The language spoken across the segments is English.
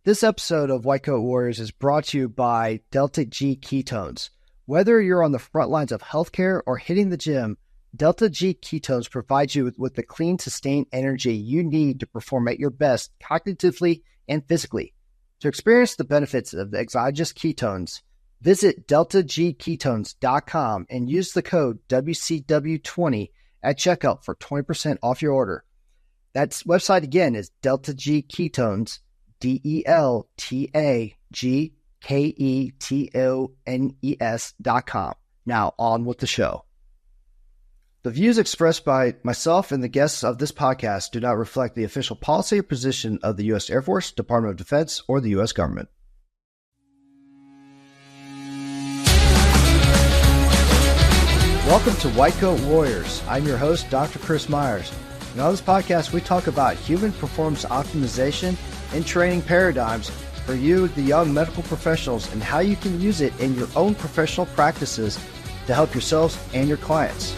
This episode of White Coat Warriors is brought to you by Delta G Ketones. Whether you're on the front lines of healthcare or hitting the gym, Delta G Ketones provide you with the clean, sustained energy you need to perform at your best cognitively and physically. To experience the benefits of the exogenous ketones, visit deltagketones.com and use the code WCW20 at checkout for 20% off your order. That website again is Delta G Ketones, DeltaGketones.com. Now on with the show. The views expressed by myself and the guests of this podcast do not reflect the official policy or position of the U.S. Air Force, Department of Defense, or the U.S. government. Welcome to White Coat Warriors. I'm your host, Dr. Chris Myers. And on this podcast, we talk about human performance optimization and training paradigms for you, the young medical professionals, and how you can use it in your own professional practices to help yourselves and your clients.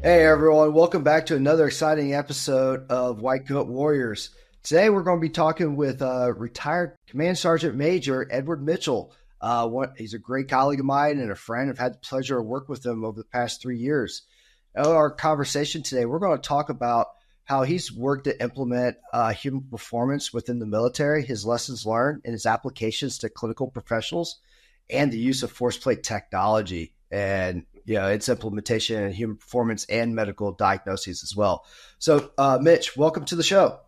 Hey everyone, welcome back to another exciting episode of White Coat Warriors. Today we're going to be talking with retired Command Sergeant Major Edward Mitchell. He's a great colleague of mine and a friend. I've had the pleasure of working with him over the past 3 years. In our conversation today, we're going to talk about how he's worked to implement human performance within the military, his lessons learned, and his applications to clinical professionals, and the use of force plate technology and its implementation in human performance and medical diagnoses as well. So, Mitch, welcome to the show.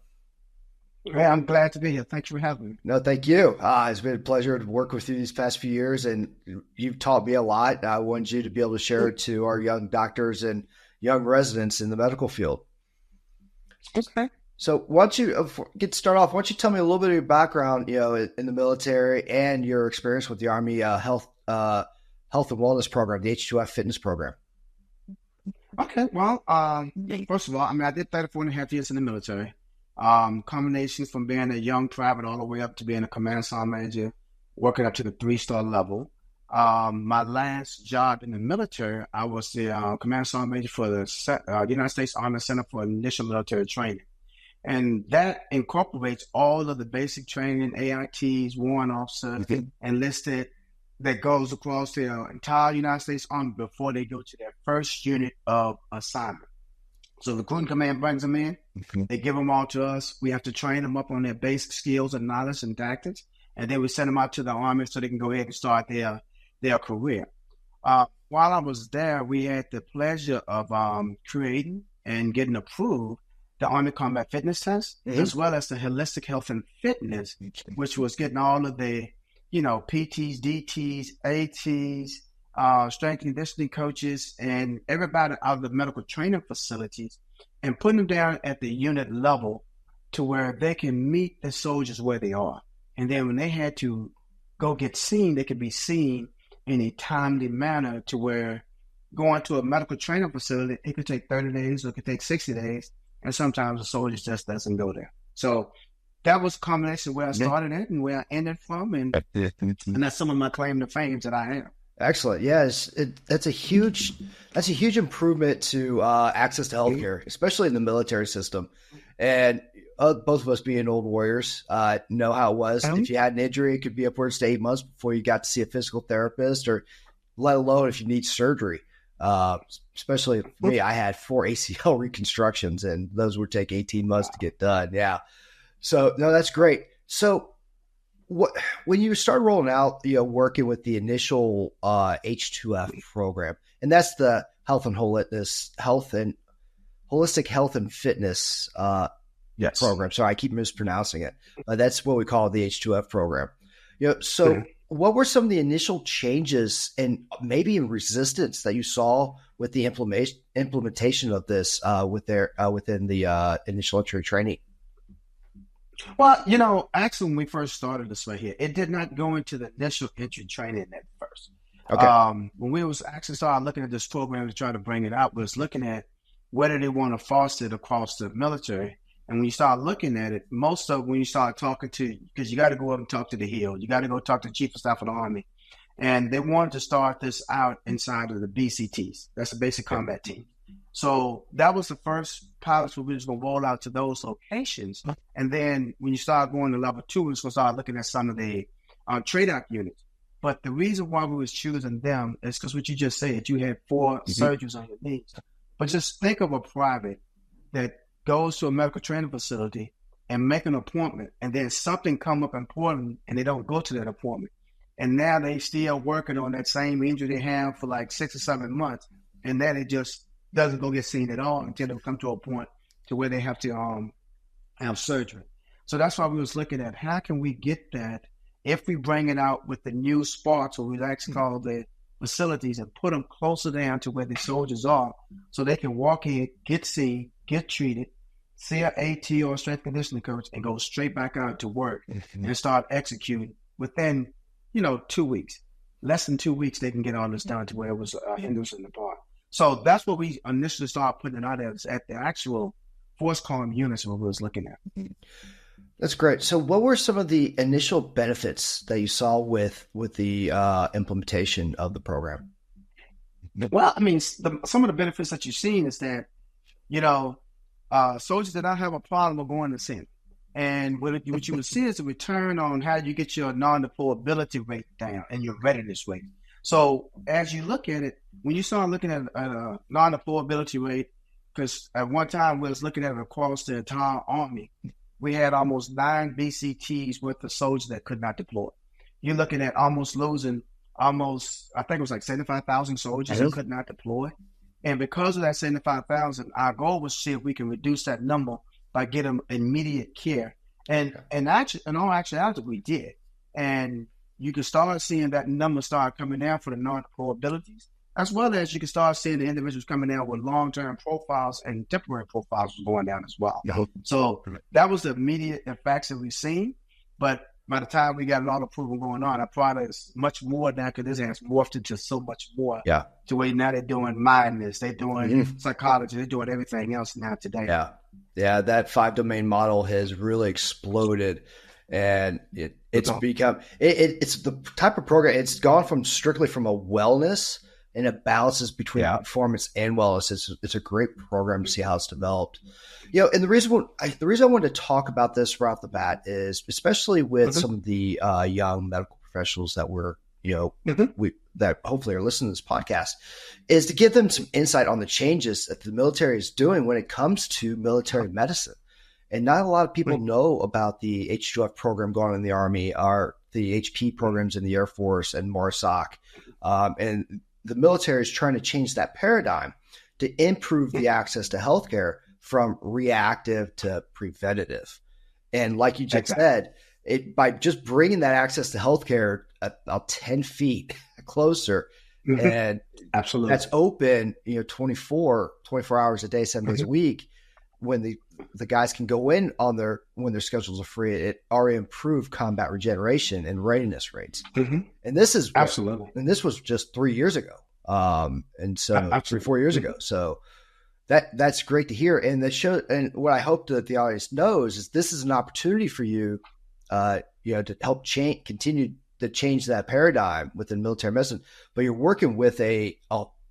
Hey, I'm glad to be here. Thanks for having me. No, thank you. It's been a pleasure to work with you these past few years, and you've taught me a lot. I want you to be able to share it to our young doctors and young residents in the medical field. Okay. So why don't you get started off? Why don't you tell me a little bit of your background, in the military and your experience with the Army health and wellness program, the H2F fitness program. Okay. Well, first of all, I did 34 and a half years in the military. Combinations from being a young private all the way up to being a command sergeant major, working up to the 3-star level. My last job in the military, I was the command sergeant major for the United States Army Center for Initial Military Training. And that incorporates all of the basic training, AITs, warrant officers, enlisted, that goes across the entire United States Army before they go to their first unit of assignment. So the recruiting command brings them in. They give them all to us. We have to train them up on their basic skills and knowledge and tactics. And then we send them out to the Army so they can go ahead and start their career. While I was there, we had the pleasure of creating and getting approved the Army Combat Fitness Test, as well as the Holistic Health and Fitness, which was getting all of the, PTs, DTs, ATs, strength and conditioning coaches, and everybody out of the medical training facilities, and putting them down at the unit level to where they can meet the soldiers where they are. And then when they had to go get seen, they could be seen in a timely manner to where going to a medical training facility, it could take 30 days or it could take 60 days. And sometimes the soldier just doesn't go there. So that was a combination where I started at and where I ended from. And that's some of my claim to fame that I am. Excellent. Yes. That's a huge improvement to access to healthcare, especially in the military system. And both of us being old warriors know how it was. If you had an injury, it could be upwards to 8 months before you got to see a physical therapist, or let alone if you need surgery. Especially for me, I had 4 ACL reconstructions, and those would take 18 months to get done. Yeah. So no, that's great. So when you started rolling out, working with the initial H2F program, and that's the holistic health and fitness program. Sorry, I keep mispronouncing it. That's what we call the H2F program. What were some of the initial changes and maybe in resistance that you saw with the implementation of this within the initial entry training? Well, actually, when we first started this right here, it did not go into the initial entry training at first. Okay. When we was actually started looking at this program to try to bring it out, was looking at whether they want to foster it across the military. And when you start looking at it, most of when you start talking to, because you got to go up and talk to the HIL, you got to go talk to the Chief of Staff of the Army. And they wanted to start this out inside of the BCTs. That's the basic combat team. So that was the first pilots we was going to roll out to those locations. And then when you start going to level 2, we was going to start looking at some of the trade-out units. But the reason why we was choosing them is because what you just said, you had 4 surgeons on your knees. But just think of a private that goes to a medical training facility and make an appointment, and then something come up important and they don't go to that appointment. And now they still working on that same injury they have for like 6 or 7 months. And then it just doesn't go get seen at all until they come to a point to where they have to have surgery. So that's why we was looking at how can we get that if we bring it out with the new spots, or we actually call the facilities, and put them closer down to where the soldiers are, so they can walk in, get seen, get treated, see an AT or a strength conditioning coach, and go straight back out to work and start executing within, 2 weeks. Less than 2 weeks, they can get all this done to where it was Henderson apart. So that's what we initially started putting it out as at the actual force column units what we was looking at. That's great. So what were some of the initial benefits that you saw with the implementation of the program? Well, I mean, some of the benefits that you've seen is that, soldiers that don't have a problem are going to sin. And what you would see is a return on how you get your non-deployability rate down and your readiness rate. So as you look at it, when you start looking at a non-deployability rate, because at one time we was looking at it across the entire Army, we had almost 9 BCTs worth of soldiers that could not deploy. You're looking at almost losing I think it was like 75,000 soldiers who could not deploy. And because of that 75,000, our goal was to see if we can reduce that number by getting immediate care. And actually, in all actuality, we did. And you can start seeing that number start coming down for the non-deployabilities, as well as you can start seeing the individuals coming down with long-term profiles and temporary profiles going down as well. So that was the immediate effects that we've seen. But by the time we got a lot of approval going on, our product is much more now because this has morphed into so much more. Yeah. To where now they're doing mindness, they're doing psychology, they're doing everything else now today. Yeah. Yeah. That 5-domain model has really exploded. And it's become it's the type of program. It's gone from strictly from a wellness, and it balances between performance and wellness. It's a great program to see how it's developed. And the reason I wanted to talk about this right off the bat is, especially with some of the young medical professionals that that hopefully are listening to this podcast, is to give them some insight on the changes that the military is doing when it comes to military medicine. And not a lot of people know about the H2F program going on in the Army, or the HP programs in the Air Force and MARSOC. And the military is trying to change that paradigm to improve the access to healthcare from reactive to preventative. And like you just said, by just bringing that access to healthcare about 10 feet closer, and absolutely, that's open, 24 hours a day, 7 days a week, when the guys can go in when their schedules are free, it already improved combat regeneration and readiness rates. And this is absolutely, and this was just 3 years ago. And so 3-4 years ago. So that's great to hear. And that show, and what I hope that the audience knows is this is an opportunity for you, to help continue to change that paradigm within military medicine, but you're working with a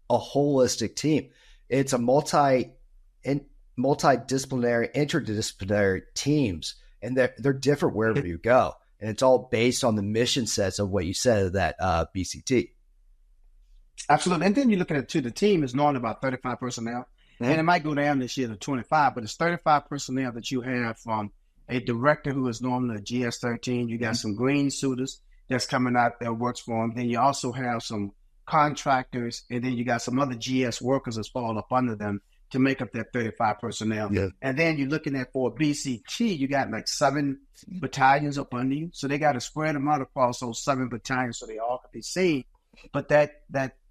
holistic team. It's a multidisciplinary, interdisciplinary teams, and they're different wherever you go. And it's all based on the mission sets of what you said of that BCT. Absolutely. And then you're looking at the team is normally about 35 personnel. And it might go down this year to 25, but it's 35 personnel that you have from a director who is normally a GS-13. You got some green suiters that's coming out that works for them. Then you also have some contractors, and then you got some other GS workers that's fall up under them to make up that 35 personnel. Yeah. And then you're looking at for BCT, you got like 7 battalions up under you. So they got to spread them out across those 7 battalions so they all can be seen. But that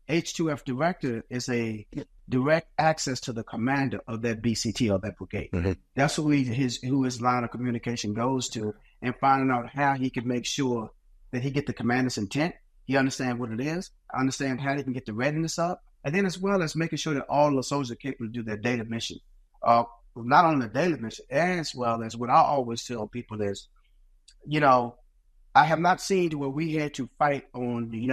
H2F director is a direct access to the commander of that BCT or that brigade. That's who his line of communication goes to, and finding out how he can make sure that he get the commander's intent. He understands what it is, understand how he can get the readiness up, and then as well as making sure that all the soldiers are capable to do their daily mission. Not only the daily mission, as well as what I always tell people is, I have not seen to where we had to fight on the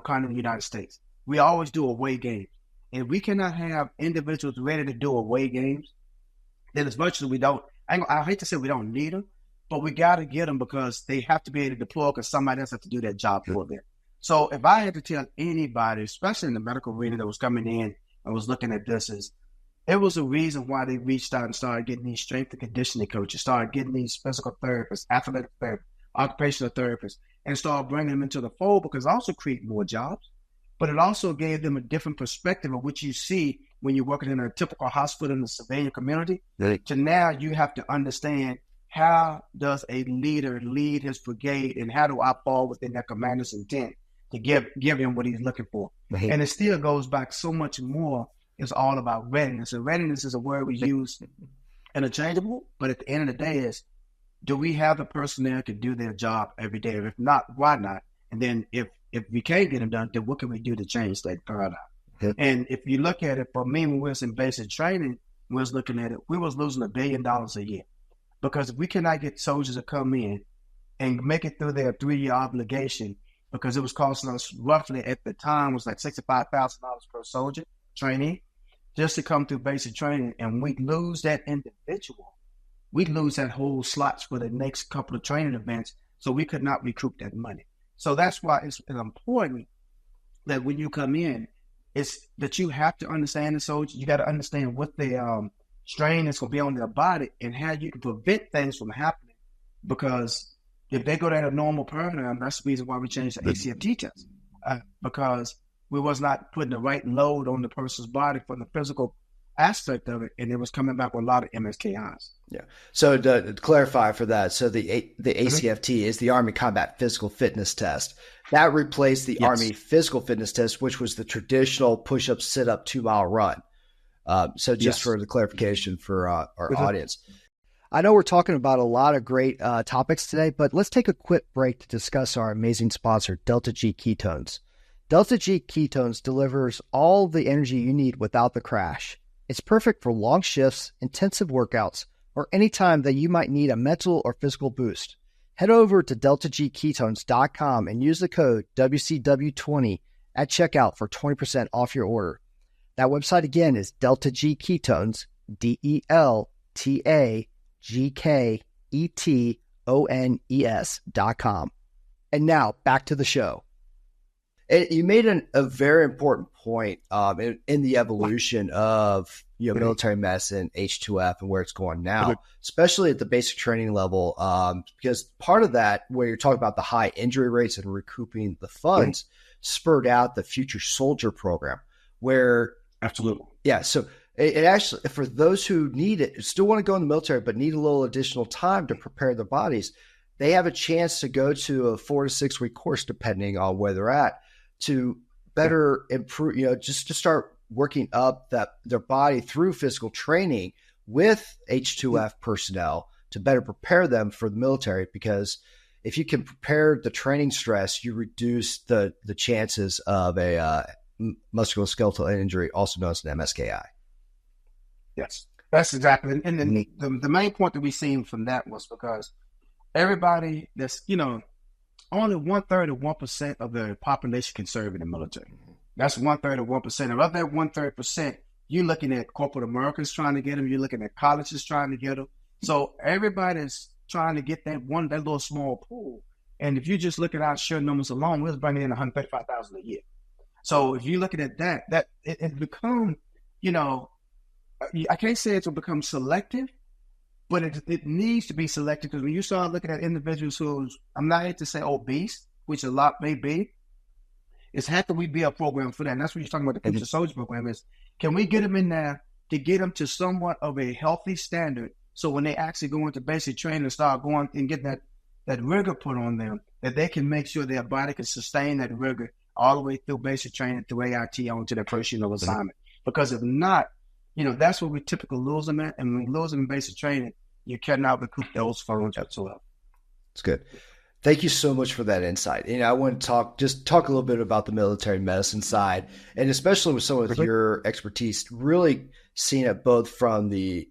continent of the United States. We always do away games. if we cannot have individuals ready to do away games, then as much as we don't, I hate to say we don't need them, but we got to get them because they have to be able to deploy because somebody else has to do that job for them. So if I had to tell anybody, especially in the medical arena that was coming in and was looking at this, is it was a reason why they reached out and started getting these strength and conditioning coaches, started getting these physical therapists, athletic therapists, occupational therapists, and started bringing them into the fold because it also created more jobs, but it also gave them a different perspective of what you see when you're working in a typical hospital in the civilian community. To now you have to understand, how does a leader lead his brigade, and how do I fall within that commander's intent to give him what he's looking for? And it still goes back so much more. It's all about readiness. And readiness is a word we use interchangeable, but at the end of the day is, do we have the personnel to do their job every day? If not, why not? And then if we can't get them done, then what can we do to change that paradigm? And if you look at it, for me, when we was in basic training, we was looking at it, we was losing $1 billion a year. Because if we cannot get soldiers to come in and make it through their 3-year obligation, because it was costing us roughly at the time was like $65,000 per soldier trainee just to come through basic training, and we lose that individual, we lose that whole slots for the next couple of training events, so we could not recoup that money. So that's why it's important that when you come in, it's that you have to understand the soldier. You got to understand what the strain is going to be on their body and how you can prevent things from happening. Because if they go down a normal paradigm, that's the reason why we changed the ACFT test, because we was not putting the right load on the person's body from the physical aspect of it, and it was coming back with a lot of MSKIs. Yeah. So to clarify for that, so the ACFT is the Army Combat Physical Fitness Test. That replaced the Army Physical Fitness Test, which was the traditional push-up, sit-up, 2-mile run. So just for the clarification for our audience. I know we're talking about a lot of great topics today, but let's take a quick break to discuss our amazing sponsor, Delta G Ketones. Delta G Ketones delivers all the energy you need without the crash. It's perfect for long shifts, intensive workouts, or any time that you might need a mental or physical boost. Head over to deltagketones.com and use the code WCW20 at checkout for 20% off your order. That website again is Delta G Ketones, DeltaGketones.com. And now back to the show. And you made a very important point in the evolution of military medicine, H2F, and where it's going now, especially at the basic training level, because part of that, where you're talking about the high injury rates and recouping the funds, spurred out the Future Soldier program, where absolutely, so it actually, for those who need it, still want to go in the military, but need a little additional time to prepare their bodies, they have a chance to go to a 4 to 6 week course, depending on where they're at, to better improve, just to start working up their body through physical training with H2F personnel to better prepare them for the military. Because if you can prepare the training stress, you reduce the chances of a musculoskeletal injury, also known as an MSKI. Yes, that's exactly. And then the main point that we seen from that was because everybody that's, only 1/3 of 1% of the population can serve in the military. That's 1/3 of 1%. And of that 1/3%, you're looking at corporate Americans trying to get them. You're looking at colleges trying to get them. So everybody's trying to get that little small pool. And if you just look at our sheer numbers alone, we're bringing in 135,000 a year. So if you're looking at that it become, I can't say it will become selective, but it needs to be selective, because when you start looking at individuals who's, I'm not here to say obese, which a lot may be, is how can we be a program for that? And that's what you're talking about, the Future Soldier program is, can we get them in there to get them to somewhat of a healthy standard, so when they actually go into basic training and start going and get that rigor put on them, that they can make sure their body can sustain that rigor all the way through basic training, through AIT, onto their first unit of assignment. Because if not, that's where we typically lose them at. And when we lose them in basic training, you cannot recoup those funds whatsoever. It's good. Thank you so much for that insight. I want to talk a little bit about the military medicine side, and especially with someone with your expertise, really seeing it both from the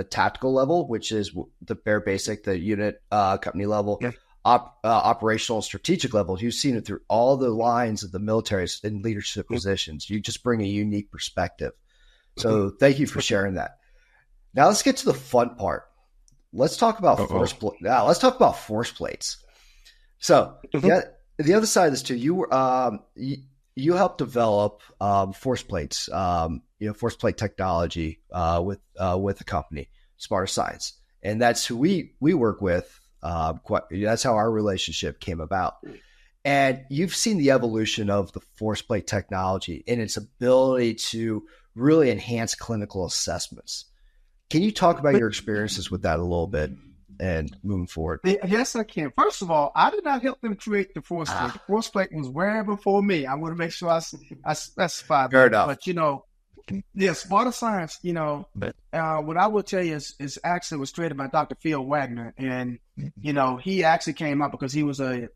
tactical level, which is the bare basic, the unit company level, operational and strategic levels. You've seen it through all the lines of the military in leadership positions. You just bring a unique perspective. So thank you for sharing that. Now let's get to the fun part. Let's talk about let's talk about force plates. So the other side of this too, you helped develop force plates, force plate technology with a company, Smarter Science, and that's who we work with. That's how our relationship came about. And you've seen the evolution of the force plate technology and its ability to really enhance clinical assessments. Can you talk about your experiences with that a little bit and moving forward? Yes, I can. First of all, I did not help them create the force plate. The force plate was way before me. I want to make sure I specify that. Fair enough. But, Smarter Science, what I will tell you is actually was created by Dr. Phil Wagner. And, he actually came up because he was a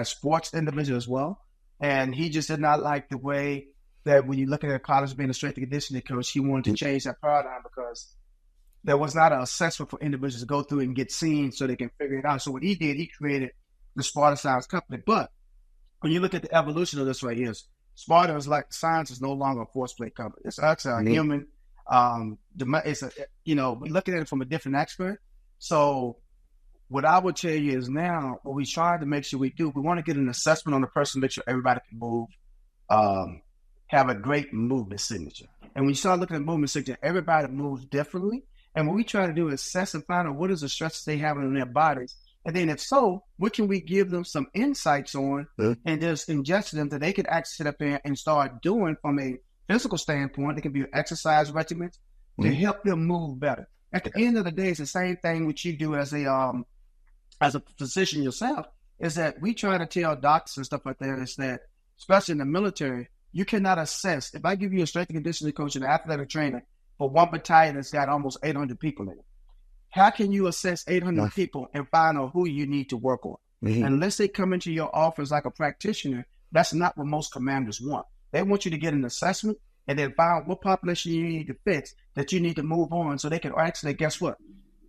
sports individual as well. And he just did not like the way that when you look at college being a strength and conditioning coach, he wanted to change that paradigm because there was not an assessment for individuals to go through and get seen so they can figure it out. So what he did, he created the Smarter Science company. But when you look at the evolution of this right here, Smarter is like science is no longer a force plate company. It's actually a human. We're looking at it from a different expert. So what I would tell you is now what we try to make sure we do, we want to get an assessment on the person, make sure everybody can move, have a great movement signature. And when you start looking at movement signature, everybody moves differently. And what we try to do is assess and find out what is the stresses they have in their bodies. And then if so, what can we give them some insights on and just ingest them that they can actually sit up there and start doing from a physical standpoint. It can be exercise regimens to help them move better. At the end of the day, it's the same thing which you do as a physician yourself, is that we try to tell doctors and stuff like that is that, especially in the military, you cannot assess. If I give you a strength and conditioning coach and an athletic trainer for one battalion that's got almost 800 people in it, how can you assess 800 people and find out who you need to work on? Unless they come into your office like a practitioner, that's not what most commanders want. They want you to get an assessment and then find what population you need to fix that you need to move on so they can actually, guess what?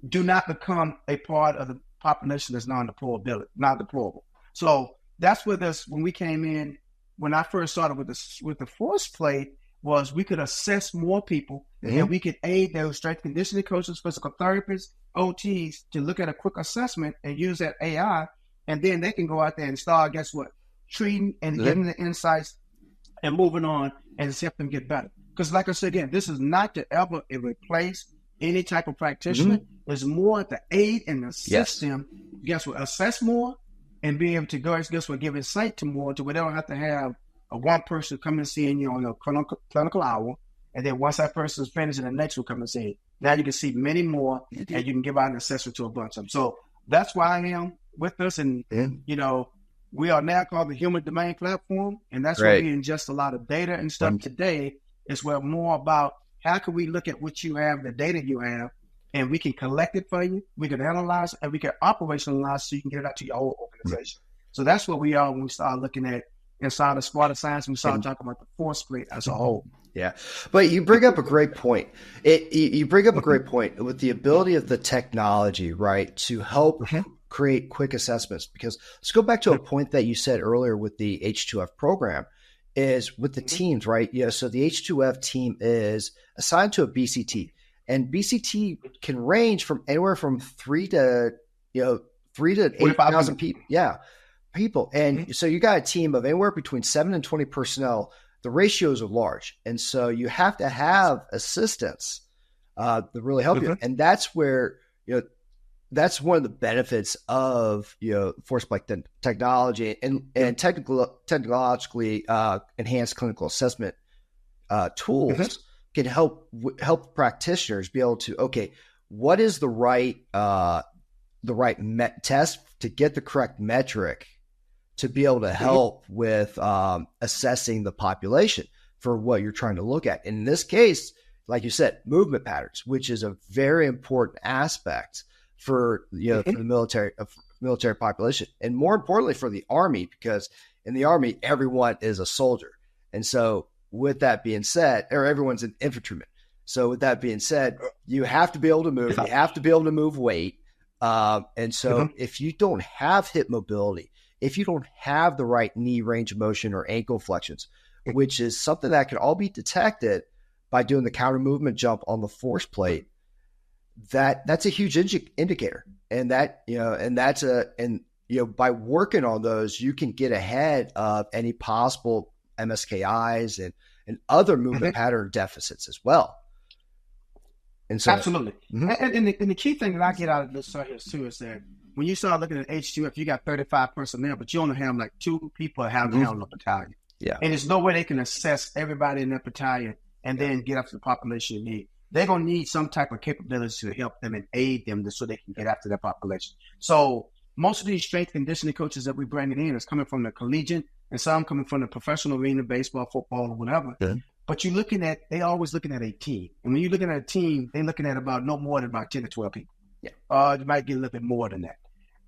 Do not become a part of the population that's non-deployable. So that's where when we came in, when I first started with the force plate, was we could assess more people and we could aid those strength conditioning coaches, physical therapists, OTs to look at a quick assessment and use that AI. And then they can go out there and start, guess what? Treating and getting the insights and moving on and help them get better. Because like I said, again, this is not to ever replace any type of practitioner. It's more to aid and assist them, guess what? Assess more and be able to give insight to more to where they don't have to have one person come and see you on a clinical hour, and then once that person is finished, the next will come and see it. Now you can see many more, and you can give out an assessment to a bunch of them. So that's why I am with us, and we are now called the Human Domain Platform, and that's where we ingest a lot of data and stuff. Today is where more about how can we look at what you have, the data you have, and we can collect it for you, we can analyze, and we can operationalize so you can get it out to your whole organization. So that's what we are when we start looking at inside of Smarter Science, we start talking about the force plate as a whole. Yeah, but you bring up a great point. You bring up a great point with the ability of the technology, right, to help create quick assessments. Because let's go back to a point that you said earlier with the H2F program, is with the teams, right? Yeah, so the H2F team is assigned to a BCT, and BCT can range from anywhere from 3 to 8,000 people. Yeah. People. And so you got a team of anywhere between 7 and 20 personnel. The ratios are large. And so you have to have assistance to really help you. And that's where, that's one of the benefits of, force plate technology and technologically enhanced clinical assessment tools can help practitioners be able to, okay, what is the right test to get the correct metric to be able to help with assessing the population for what you're trying to look at. In this case, like you said, movement patterns, which is a very important aspect for for the military population, and more importantly for the Army, because in the Army everyone is a soldier, and so with that being said, or everyone's an infantryman. So with that being said, you have to be able to move. You have to be able to move weight. And so if you don't have hip mobility, if you don't have the right knee range of motion or ankle flexions, which is something that can all be detected by doing the counter movement jump on the force plate, that's a huge indicator. And by working on those, you can get ahead of any possible MSKIs and other movement pattern deficits as well. And so, absolutely. And the key thing that I get out of this here too is that when you start looking at H2F, you got 35 personnel, but you only have like 2 people handling the battalion. Yeah. And there's no way they can assess everybody in that battalion and then get up to the population you need. They're going to need some type of capability to help them and aid them so they can get after that population. So most of these strength conditioning coaches that we bring in is coming from the collegiate and some coming from the professional arena, baseball, football, or whatever. Yeah. But they always looking at a team. And when you're looking at a team, they're looking at about no more than about 10 to 12 people. Yeah. You might get a little bit more than that.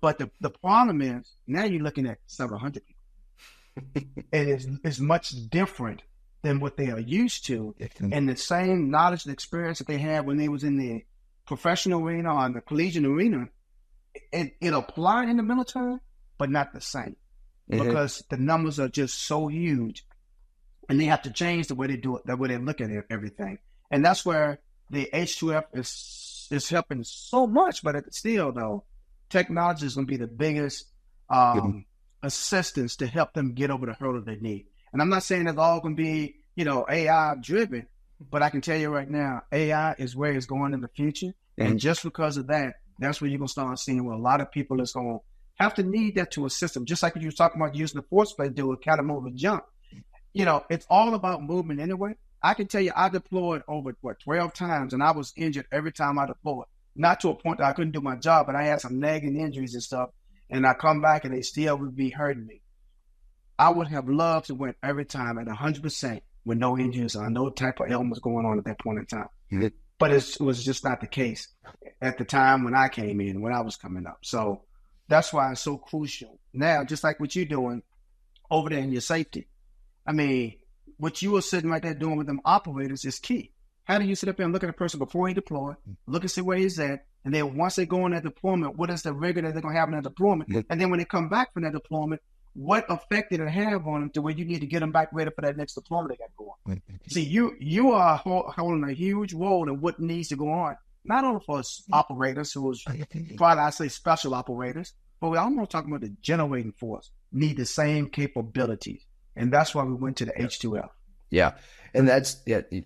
But the problem is now you're looking at several hundred people. And it's much different than what they are used to. And the same knowledge and experience that they had when they was in the professional arena or in the collegiate arena, it applied in the military, but not the same. Because the numbers are just so huge. And they have to change the way they do it, the way they look at everything. And that's where the H2F is helping so much. But still, though, technology is going to be the biggest assistance to help them get over the hurdle they need. And I'm not saying it's all going to be, AI driven, but I can tell you right now, AI is where it's going in the future. And just because of that, that's where you're going to start seeing where a lot of people is going to have to need that to assist them. Just like you were talking about using the force plate to do a counter movement jump. It's all about movement anyway. I can tell you I deployed over, 12 times, and I was injured every time I deployed. Not to a point that I couldn't do my job, but I had some nagging injuries and stuff, and I come back and they still would be hurting me. I would have loved to win every time at 100% with no injuries or no type of ailments going on at that point in time. Mm-hmm. But it was just not the case at the time when I came in, when I was coming up. So that's why it's so crucial. Now, just like what you're doing over there in your safety, I mean, what you were sitting right there doing with them operators is key. How do you sit up there and look at a person before he deploy, look and see where he's at, and then once they go on that deployment, what is the rigor that they're going to have in that deployment? Mm-hmm. And then when they come back from that deployment, what effect did it have on them to where you need to get them back ready for that next deployment they got going? See, you are holding a huge role in what needs to go on, not only for us operators, who's probably I say special operators, but we're almost talking about the generating force need the same capabilities. And that's why we went to the H2F. Yeah. And that's, you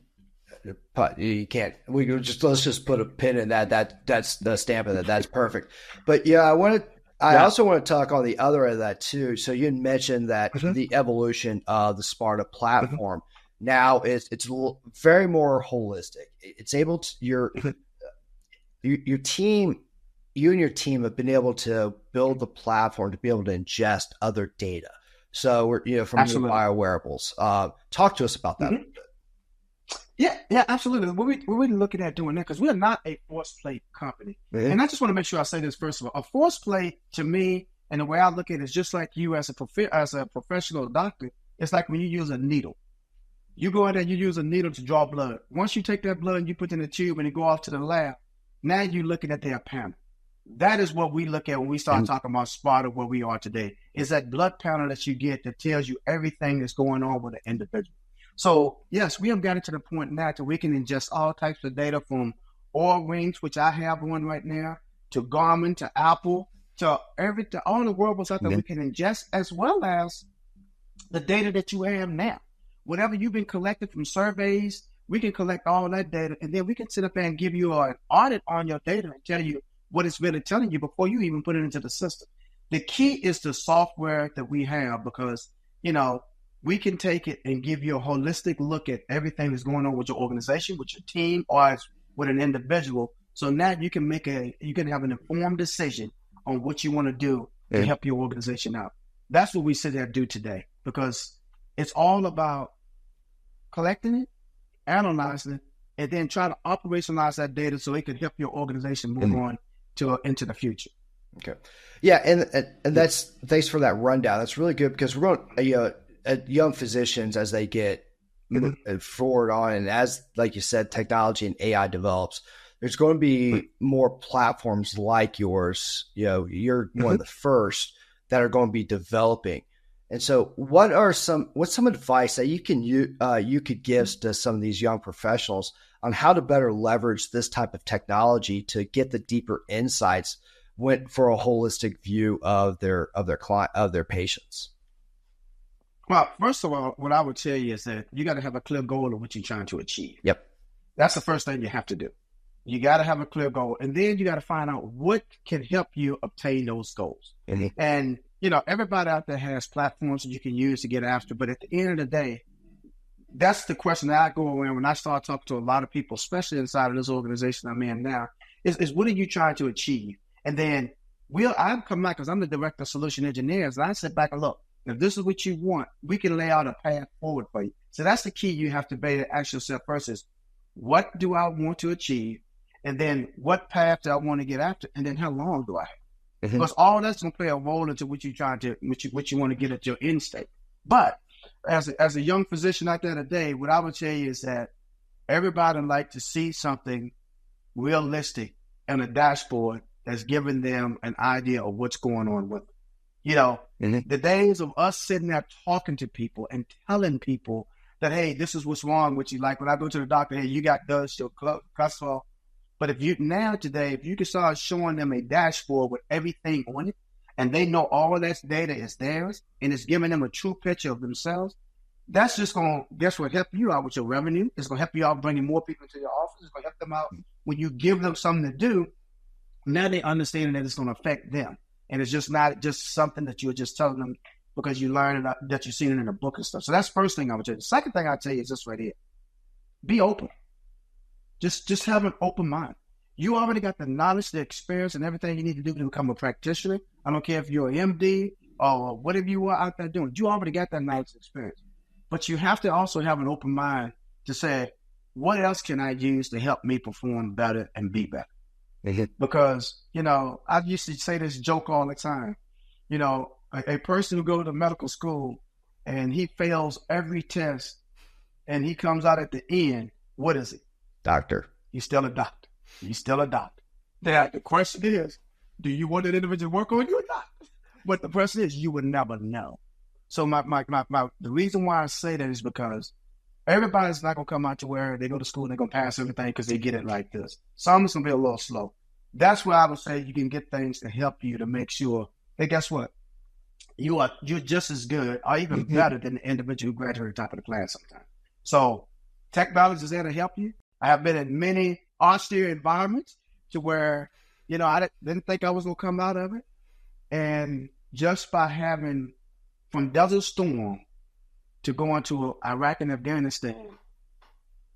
can't, let's just put a pin in that. That's the stamp of that. That's perfect. But I also want to talk on the other end of that too. So you mentioned that the evolution of the Sparta platform now it's very more holistic. It's able to, your team, you and your team have been able to build the platform to be able to ingest other data. So we're, from the biowearables. Talk to us about that. Mm-hmm. Yeah, absolutely. We're really looking at doing that because we are not a force plate company. Mm-hmm. And I just want to make sure I say this first of all. A force plate to me, and the way I look at it is just like you as a professional doctor. It's like when you use a needle. You go in there, you use a needle to draw blood. Once you take that blood and you put it in a tube and you go off to the lab, now you're looking at their panel. That is what we look at when we start talking about Sparta, where we are today, is that blood panel that you get that tells you everything that's going on with the individual. So, yes, we have gotten to the point now that we can ingest all types of data from oil rings, which I have one right now, to Garmin, to Apple, to everything, all the wearables out there we can ingest, as well as the data that you have now. Whatever you've been collecting from surveys, we can collect all that data, and then we can sit up there and give you an audit on your data and tell you what it's really telling you before you even put it into the system. The key is the software that we have because, we can take it and give you a holistic look at everything that's going on with your organization, with your team, or with an individual. So now you can have an informed decision on what you want to do to help your organization out. That's what we sit there and do today because it's all about collecting it, analyzing it, and then try to operationalize that data so it can help your organization move on into the future. Okay. Yeah. And that's, thanks for that rundown. That's really good because we're going young physicians as they get forward on, and as, like you said, technology and AI develops, there's going to be more platforms like yours. You're one of the first that are going to be developing. And so what's some advice that you could give to some of these young professionals on how to better leverage this type of technology to get the deeper insights for a holistic view of their patients? Well, first of all, what I would tell you is that you got to have a clear goal of what you're trying to achieve. Yep. That's the first thing you have to do. You got to have a clear goal, and then you got to find out what can help you obtain those goals. Mm-hmm. And everybody out there has platforms that you can use to get after, but at the end of the day, that's the question that I go around when I start talking to a lot of people, especially inside of this organization I'm in now, is what are you trying to achieve? And then I come back, because I'm the director of solution engineers, and I sit back and look, if this is what you want, we can lay out a path forward for you. So that's the key you have to be to ask yourself first is, what do I want to achieve? And then what path do I want to get after? And then how long do I have? Mm-hmm. Because all that's going to play a role into what you want to get at your end state. But as a young physician out there today, what I would tell you is that everybody would like to see something realistic on a dashboard that's giving them an idea of what's going on with them. Mm-hmm. The days of us sitting there talking to people and telling people that, hey, this is what's wrong with you. Like when I go to the doctor, hey, you got dust, your cholesterol. But if you can start showing them a dashboard with everything on it, and they know all of that data is theirs, and it's giving them a true picture of themselves, that's just going to, help you out with your revenue. It's going to help you out bringing more people to your office. It's going to help them out when you give them something to do. Now they understand that it's going to affect them. And it's just not just something that you're just telling them because you learned it, that you've seen it in a book and stuff. So that's the first thing I would tell you. The second thing I'd tell you is this right here. Be open. Just have an open mind. You already got the knowledge, the experience, and everything you need to do to become a practitioner. I don't care if you're an MD or whatever you are out there doing. You already got that knowledge and experience. But you have to also have an open mind to say, what else can I use to help me perform better and be better? Mm-hmm. Because, I used to say this joke all the time. A person who goes to medical school and he fails every test and he comes out at the end, what is he? Doctor. He's still a doctor. Now, the question is, do you want that individual to work on you or not? But the question is, you would never know. So the reason why I say that is because everybody's not going to come out to where they go to school and they're going to pass everything because they get it like this. Some is going to be a little slow. That's where I would say you can get things to help you to make sure, hey, guess what? You're just as good or even better than the individual who graduated top of the class sometimes. So technology is there to help you. I have been in many austere environments to where, I didn't think I was going to come out of it. And just by having from Desert Storm to going to Iraq and Afghanistan,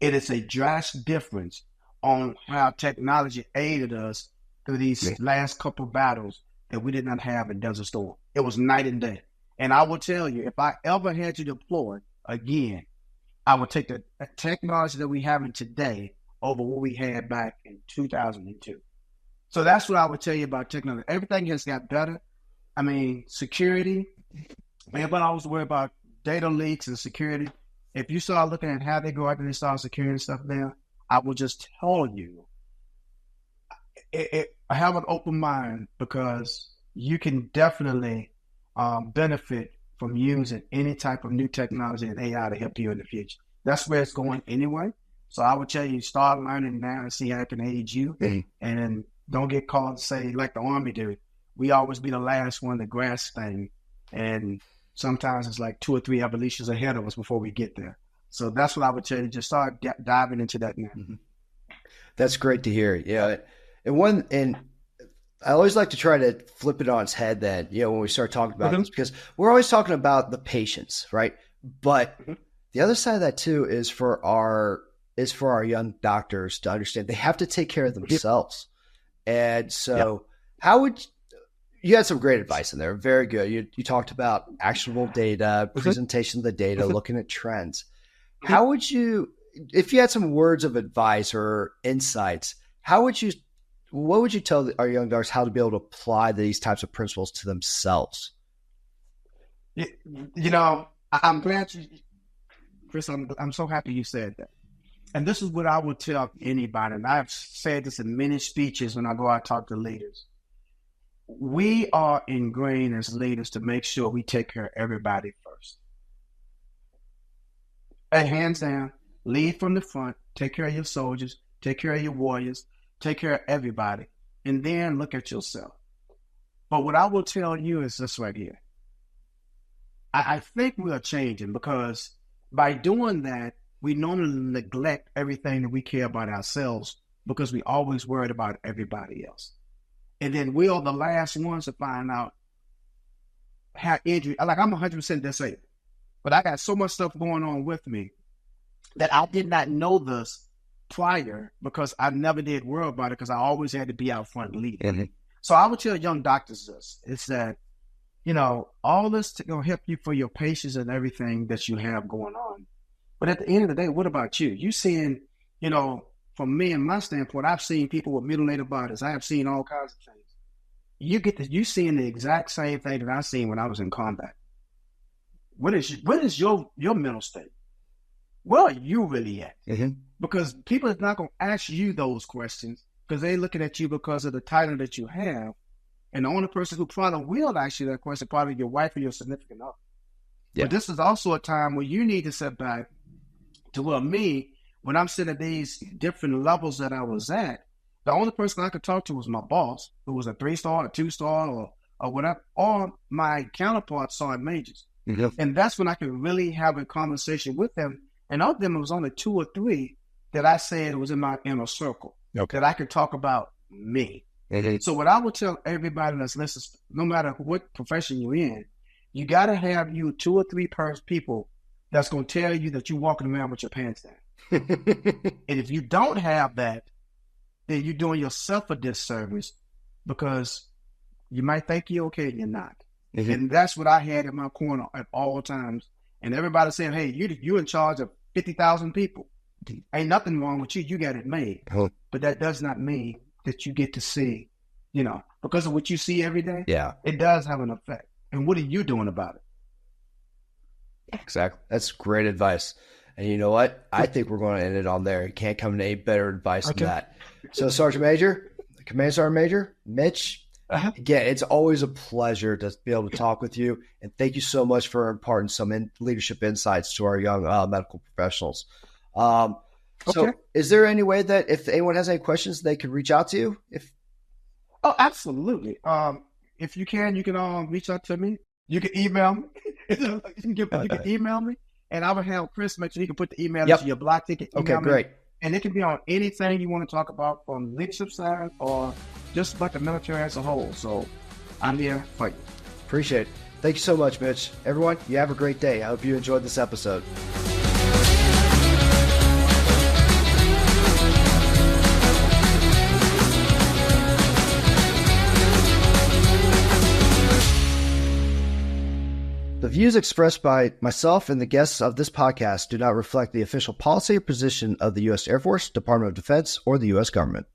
it is a drastic difference on how technology aided us through these last couple battles that we did not have in Desert Storm. It was night and day. And I will tell you, if I ever had to deploy again, I would take the technology that we have in today over what we had back in 2002. So that's what I would tell you about technology. Everything has got better. I mean, security. Everybody always worry about data leaks and security. If you start looking at how they go out and they start securing stuff now, I will just tell you, I have an open mind because you can definitely benefit from using any type of new technology and AI to help you in the future. That's where it's going anyway. So I would tell you, start learning now and see how it can aid you. And don't get caught and say, like the Army do, we always be the last one to grasp things. And sometimes it's like 2 or 3 evolutions ahead of us before we get there. So that's what I would tell you. Just start diving into that now. Mm-hmm. That's great to hear. Yeah. And I always like to try to flip it on its head then, when we start talking about this, because we're always talking about the patients, right? But the other side of that too is for our young doctors to understand they have to take care of themselves. And so you had some great advice in there. Very good. You talked about actionable data, presentation of the data, looking at trends. How would you, if you had some words of advice or insights, what would you tell our young doctors how to be able to apply these types of principles to themselves? I'm glad Chris, I'm so happy you said that. And this is what I would tell anybody, and I've said this in many speeches when I go out and talk to leaders. We are ingrained as leaders to make sure we take care of everybody first. And hands down, lead from the front, take care of your soldiers, take care of your warriors, take care of everybody, and then look at yourself. But what I will tell you is this right here. I think we are changing, because by doing that, we normally neglect everything that we care about ourselves, because we always worried about everybody else. And then we are the last ones to find out how injury. Like, I'm 100% disabled, but I got so much stuff going on with me that I did not know this prior, because I never did worry about it, because I always had to be out front leading. Mm-hmm. So I would tell young doctors this, is that, all this to help you for your patients and everything that you have going on. But at the end of the day, what about you? You seeing, from me and my standpoint, I've seen people with mutilated bodies. I have seen all kinds of things. You seeing the exact same thing that I seen when I was in combat. What is your mental state? Where are you really at? Mm-hmm. Because people are not going to ask you those questions, because they're looking at you because of the title that you have. And the only person who probably will ask you that question, probably your wife or your significant other. Yeah. But this is also a time where you need to sit back to where me, when I'm sitting at these different levels that I was at, the only person I could talk to was my boss, who was a 3-star, a 2-star, or whatever, or my counterparts, sergeant majors. Mm-hmm. And that's when I could really have a conversation with them. And of them, it was only 2 or 3 that I said was in my inner circle, that I could talk about me. Mm-hmm. So what I would tell everybody that's listening, no matter what profession you're in, you got to have 2 or 3 people that's going to tell you that you're walking around with your pants down. And if you don't have that, then you're doing yourself a disservice, because you might think you're okay and you're not. Mm-hmm. And that's what I had in my corner at all times. And everybody saying, hey, you're in charge of 50,000 people. Ain't nothing wrong with you. You got it made. Oh. But that does not mean that you get to see, because of what you see every day. Yeah, it does have an effect. And what are you doing about it? Exactly. That's great advice. And you know what? I think we're going to end it on there. You can't come to any better advice than that. So, Sergeant Major, Command Sergeant Major, Mitch, again, it's always a pleasure to be able to talk with you. And thank you so much for imparting some leadership insights to our young medical professionals. So is there any way that if anyone has any questions, they can reach out to you? Oh, absolutely. If you can reach out to me. You can email me. You can email me, and I will have Chris make sure he can put the email into your block ticket. Okay, great. And it can be on anything you want to talk about, from leadership side or just about the military as a whole. So I'm here for you. Appreciate it. Thank you so much, Mitch. Everyone, you have a great day. I hope you enjoyed this episode. The views expressed by myself and the guests of this podcast do not reflect the official policy or position of the U.S. Air Force, Department of Defense, or the U.S. government.